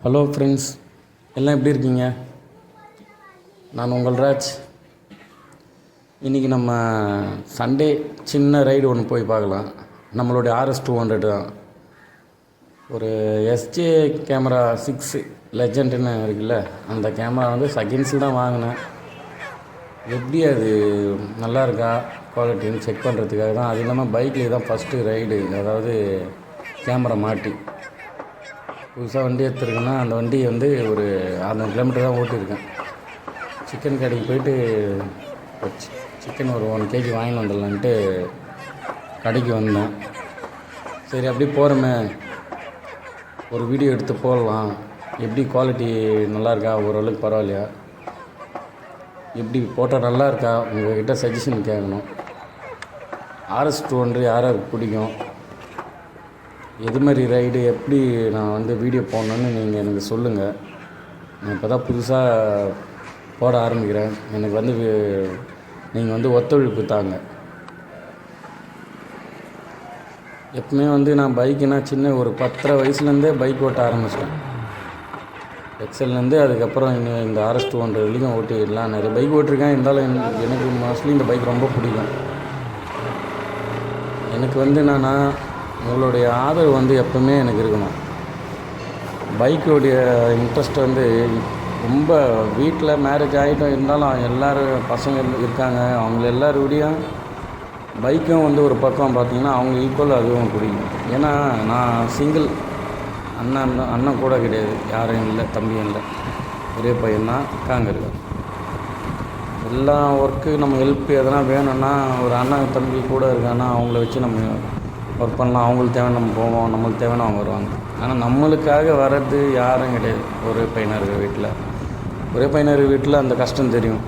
Hello friends, எல்லாம் எப்படி இருக்கீங்க? நான் உங்கள் ராஜ். இன்றைக்கி நம்ம சண்டே சின்ன ரைடு ஒன்று போய் பார்க்கலாம். நம்மளுடைய RS200 தான். ஒரு SJ கேமரா 6 லெஜெண்டுன்னு இருக்குல்ல, அந்த கேமரா வந்து செகண்ட்ஸில் தான் வாங்கினேன். எப்படி அது நல்லா இருக்கா குவாலிட்டின்னு செக் பண்ணுறதுக்காக தான். அது இல்லாமல் பைக்கில் தான் ஃபஸ்ட்டு ரைடு, அதாவது கேமரா மாட்டி புதுசாக வண்டி எடுத்துருக்கேன்னா அந்த வண்டி வந்து ஒரு 600 கிலோமீட்டர் தான் ஓட்டியிருக்கேன். சிக்கன் கடைக்கு போயிட்டு சிக்கன் ஒரு 1 kg வாங்கி வந்துடலான்ட்டு கடைக்கு வந்தேன். சரி, அப்படி போகிறோமே ஒரு வீடியோ எடுத்து போடலாம். எப்படி குவாலிட்டி நல்லா இருக்கா, ஓரளவுக்கு பரவாயில்லையா, எப்படி போட்டால் நல்லா இருக்கா, உங்கள்கிட்ட சஜஷன் கேட்கணும். RS200 யாராருக்கு பிடிக்கும், எது மாதிரி ரைடு, எப்படி நான் வந்து வீடியோ போடணுன்னு நீங்கள் எனக்கு சொல்லுங்கள். நான் இப்போ தான் புதுசாக போட ஆரம்பிக்கிறேன். எனக்கு வந்து நீங்கள் வந்து ஒத்துழைப்பு தாங்க. எப்பவுமே வந்து நான் பைக்குனா சின்ன ஒரு 10 வயசுலேருந்தே பைக் ஓட்ட ஆரம்பிச்சிட்டேன். எக்ஸல்லேருந்து அதுக்கப்புறம் இன்னும் இந்த RS200 வரைக்கும் ஓட்டிடலாம். நிறைய பைக் ஓட்டிருக்கேன். இருந்தாலும் எனக்கு மோஸ்ட்லி இந்த பைக் ரொம்ப பிடிக்கும். எனக்கு வந்து உங்களுடைய ஆதரவு வந்து எப்பவுமே எனக்கு இருக்கணும். பைக்குடைய இன்ட்ரெஸ்ட் வந்து ரொம்ப வீட்டில் மேரேஜ் ஆகிட்டும் இருந்தாலும் எல்லோரும் பசங்க இருக்காங்க. அவங்க எல்லோருடையும் பைக்கும் வந்து ஒரு பக்கம் பார்த்திங்கன்னா அவங்க ஈக்குவல் அதுவும் பிடிக்கும். ஏன்னா நான் சிங்கிள், அண்ணன் கூட கிடையாது, யாரும் இல்லை, தம்பியும் இல்லை, ஒரே பையன்தான், அக்காங்க இருக்காங்க. எல்லா ஒர்க்கு நம்ம ஹெல்ப் எதனா வேணும்னா ஒரு அண்ணன் தம்பி கூட இருக்கான்னா அவங்கள வச்சு நம்ம ஒர்க் பண்ணலாம். அவங்களுக்கு தேவை நம்ம போவோம், நம்மளுக்கு தேவைன்னு அவங்க வருவாங்க. ஆனால் நம்மளுக்காக வர்றது யாரும் கிடையாது. ஒரே பையனாக இருக்கிற வீட்டில் அந்த கஷ்டம் தெரியும்.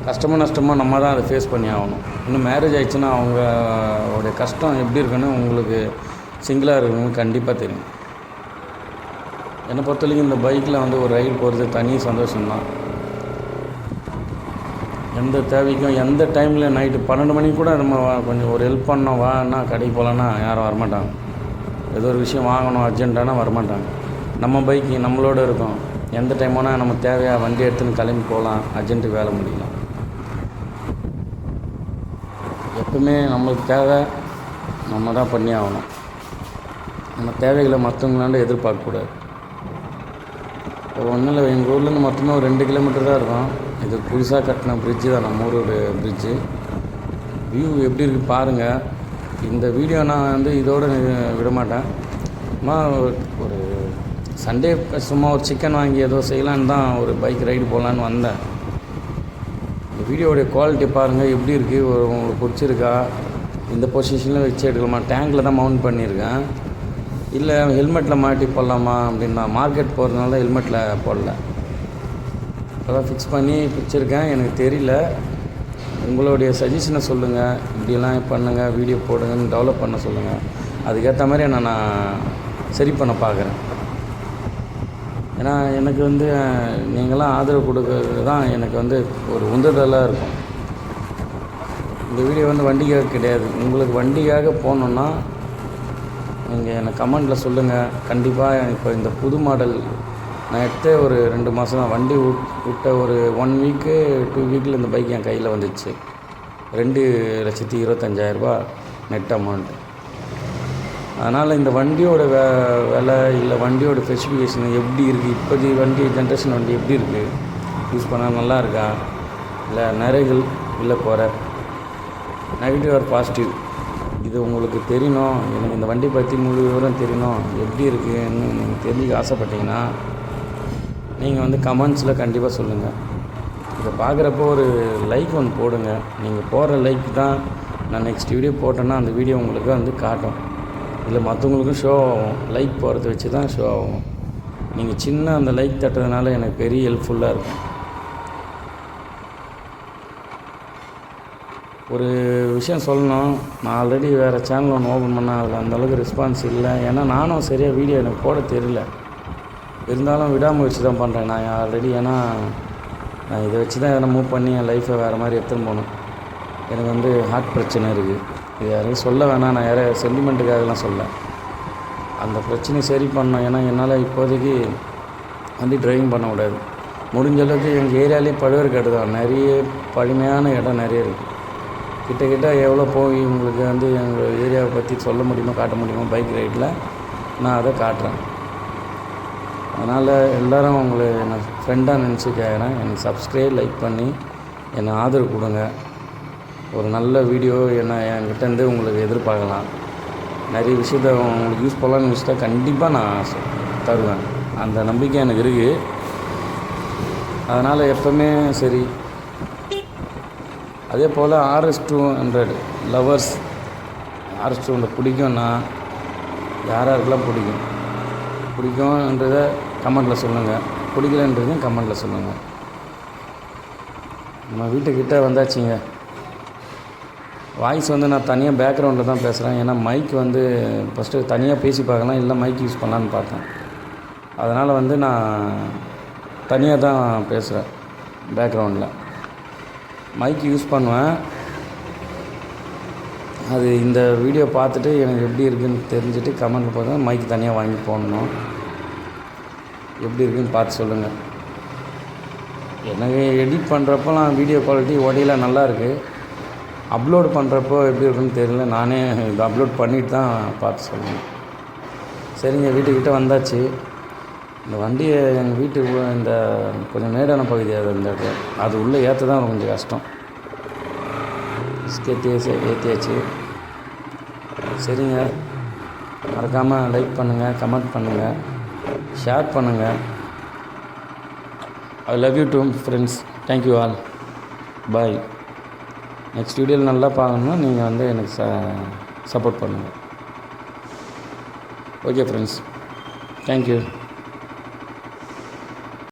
கஷ்டமோ நஷ்டமோ நம்ம தான் அதை ஃபேஸ் பண்ணி ஆகணும். இன்னும் மேரேஜ் ஆகிடுச்சுன்னா அவங்களுடைய கஷ்டம் எப்படி இருக்குன்னு உங்களுக்கு சிங்கிளாக இருக்கணும் கண்டிப்பாக தெரியும். என்னை பொறுத்தவரைக்கும் இந்த பைக்கில் வந்து ஒரு ரைடு போகிறது தனி சந்தோஷம்தான். எந்த தேவைக்கும் எந்த டைமில் நைட்டு 12 மணிக்கு கூட நம்ம கொஞ்சம் ஒரு ஹெல்ப் பண்ணோம், வான்னா கடைக்கு போகலான்னா யாரும் வரமாட்டாங்க. ஏதோ ஒரு விஷயம் வாங்கணும் அர்ஜென்ட்டானா வரமாட்டாங்க. நம்ம பைக்கு நம்மளோட இருக்கும். எந்த டைம் வேணால் நம்ம தேவையாக வண்டி எடுத்துன்னு கிளம்பி போகலாம், அர்ஜென்ட்டுக்கு வேலை முடியலாம். எப்பவுமே நம்மளுக்கு தேவை நம்ம தான் பண்ணி ஆகணும். நம்ம தேவைகளை மற்றவங்களாண்ட எதிர்பார்க்கக்கூடாது. இப்போ ஒன்றும் இல்லை, எங்கள் ஊர்லேருந்து மொத்தமாக ஒரு 2 கிலோமீட்டர் தான் இருக்கும். இது புதுசாக கட்டின பிரிட்ஜு தான், நம்ம ஊரோட பிரிட்ஜு. வியூ எப்படி இருக்குது பாருங்கள். இந்த வீடியோ நான் வந்து இதோடு விட மாட்டேன். சும்மா ஒரு சண்டே சும்மா ஒரு சிக்கன் வாங்கி ஏதோ செய்யலான்னு தான் ஒரு பைக் ரைடு போகலான்னு வந்தேன். இந்த வீடியோடைய குவாலிட்டி பாருங்கள் எப்படி இருக்குது, உங்களுக்கு பிடிச்சிருக்கா, இந்த பொசிஷனில் வச்சு எடுக்கலாமா, டேங்கில் தான் மவுண்ட் பண்ணியிருக்கேன், இல்லை ஹெல்மெட்டில் மாட்டி போடலாமா அப்படின்னா மார்க்கெட் போகிறதுனால ஹெல்மெட்டில் போடல. இப்போ தான் ஃபிக்ஸ் பண்ணி வச்சுருக்கேன். எனக்கு தெரியல, உங்களுடைய சஜஷனை சொல்லுங்கள். இப்படிலாம் பண்ணுங்கள், வீடியோ போடுங்கன்னு டெவலப் பண்ண சொல்லுங்கள். அதுக்கேற்ற மாதிரி நான் சரி பண்ண பார்க்குறேன். ஏன்னா எனக்கு வந்து நீங்களாம் ஆதரவு கொடுக்கறது தான் எனக்கு வந்து ஒரு உந்துதலாக இருக்கும். இந்த வீடியோ வந்து வண்டிக்காக கிடையாது. உங்களுக்கு வண்டிக்காக போகணுன்னா நீங்கள் எனக்கு கமெண்டில் சொல்லுங்கள். கண்டிப்பாக இப்போ இந்த புது மாடல் நான் எடுத்த ஒரு 2 மாதம் தான், வண்டி விட்ட ஒரு 1 வீக்கு 2 வீக்கில் இந்த பைக் என் கையில் வந்துச்சு. 2,25,000 நெட் அமௌண்ட்டு. அதனால் இந்த வண்டியோட விலை இல்லை வண்டியோட ஸ்பெசிஃபிகேஷன் எப்படி இருக்குது, இப்போது வண்டி ஜென்ரேஷன் வண்டி எப்படி இருக்குது, யூஸ் பண்ணால் நல்லா இருக்கா, இல்லை நிறைகள் இல்லை குறை, நெகட்டிவ் ஆர் பாசிட்டிவ், இது உங்களுக்கு தெரியணும். எனக்கு இந்த வண்டி பற்றி முழு விவரம் தெரியணும், எப்படி இருக்குன்னு நீங்கள் தெரிஞ்சுக்க ஆசைப்பட்டீங்கன்னா நீங்கள் வந்து கமெண்ட்ஸில் கண்டிப்பாக சொல்லுங்கள். இதை பார்க்குறப்போ ஒரு லைக் ஒன்று போடுங்க. நீங்கள் போடுற லைக் தான் நான் நெக்ஸ்ட் வீடியோ போட்டேன்னா அந்த வீடியோ உங்களுக்கு வந்து காட்டும், இல்லை மற்றவங்களுக்கும் ஷோ ஆகும். லைக் போகிறத வச்சு தான் ஷோ ஆகும். நீங்கள் சின்ன அந்த லைக் தட்டுறதுனால எனக்கு பெரிய ஹெல்ப்ஃபுல்லாக இருக்கும். ஒரு விஷயம் சொல்லணும், நான் ஆல்ரெடி வேறு சேனல் ஒன்று ஓப்பன் பண்ணேன், அதில் அந்தளவுக்கு ரெஸ்பான்ஸ் இல்லை. ஏன்னா நானும் சரியாக வீடியோ எனக்கு போட தெரியல. இருந்தாலும் விடாமுயற்சி தான் பண்ணுறேன் நான் ஆல்ரெடி. ஏன்னா நான் இதை வச்சு தான் எதனா மூவ் பண்ணி என் லைஃப்பை வேறு மாதிரி எடுத்துன்னு போகணும். எனக்கு வந்து ஹார்ட் பிரச்சனை இருக்குது. இது யாரையும் சொல்ல வேணாம், நான் யாரையும் சென்டிமெண்ட்டுக்காகலாம் சொல்ல. அந்த பிரச்சனையை சரி பண்ணோம். ஏன்னா என்னால் இப்போதைக்கு வண்டி டிரைவிங் பண்ண முடியாது. முடிஞ்ச அளவுக்கு எங்கள் ஏரியாலே பழுவேற்காடு தான், நிறைய பழமையான இடம் நிறைய இருக்குது. கிட்ட எவ்வளோ போய் உங்களுக்கு வந்து எங்கள் ஏரியாவை பற்றி சொல்ல முடியுமோ காட்ட முடியுமோ பைக் ரைடில் நான் அதை காட்டுறேன். அதனால் எல்லோரும் உங்களை என்னை ஃப்ரெண்டாக நினச்சி கேட்குறேன். எனக்கு சப்ஸ்கிரைப் லைக் பண்ணி என்னை ஆதரவு கொடுங்க. ஒரு நல்ல வீடியோ என்கிட்டேருந்து உங்களுக்கு எதிர்பார்க்கலாம். நிறைய விஷயத்த உங்களுக்கு யூஸ்ஃபுல்லான விஷயத்த கண்டிப்பாக நான் தருவேன். அந்த நம்பிக்கை எனக்கு இருக்குது. அதனால் எப்போவுமே சரி. அதே போல் RS200 லவர்ஸ், RS200 பிடிக்கும்னா யாருக்கெல்லாம் பிடிக்கும்ன்றதை கமெண்ட்டில் சொல்லுங்கள். பிடிக்கலன்றதையும் கமெண்ட்டில் சொல்லுங்கள். நம்ம வீட்டுக்கிட்ட வந்தாச்சுங்க. வாய்ஸ் வந்து நான் தனியாக பேக்ரவுண்டில் தான் பேசுகிறேன். ஏன்னா மைக் வந்து ஃபஸ்ட்டு தனியாக பேசி பார்க்கலாம், இல்லை மைக் யூஸ் பண்ணலான்னு பார்த்தேன். அதனால் வந்து நான் தனியாக தான் பேசுகிறேன். பேக்ரவுண்டில் மைக் யூஸ் பண்ணுவேன். அது இந்த வீடியோ பார்த்துட்டு எனக்கு எப்படி இருக்குதுன்னு தெரிஞ்சுட்டு கமெண்ட்டில் பார்த்தா மைக் தனியாக வாங்கி போடணும். எப்படி இருக்குதுன்னு பார்த்து சொல்லுங்கள். எனக்கு எடிட் பண்ணுறப்போலாம் வீடியோ குவாலிட்டி ஒடையில் நல்லாயிருக்கு. அப்லோட் பண்ணுறப்போ எப்படி இருக்குன்னு தெரியல. நானே இது அப்லோட் பண்ணிவிட்டு தான் பார்த்து சொல்லுங்கள். சரிங்க, வீட்டுக்கிட்ட வந்தாச்சு. இந்த வண்டியை எங்கள் வீட்டுக்கு இந்த கொஞ்சம் மேடான பகுதி அது உள்ளே ஏற்ற தான் கொஞ்சம் கஷ்டம். ஏற்றியாச்சு. சரிங்க, மறக்காமல் லைக் பண்ணுங்கள், கமெண்ட் பண்ணுங்கள், ஷேர் பண்ணுங்கள். I love you too friends. Thank you all. Bye. Next வீடியோவில் நல்லா பார்க்கணுன்னா நீங்கள் வந்து எனக்கு சப்போர்ட் பண்ணுங்கள். Okay friends, thank you.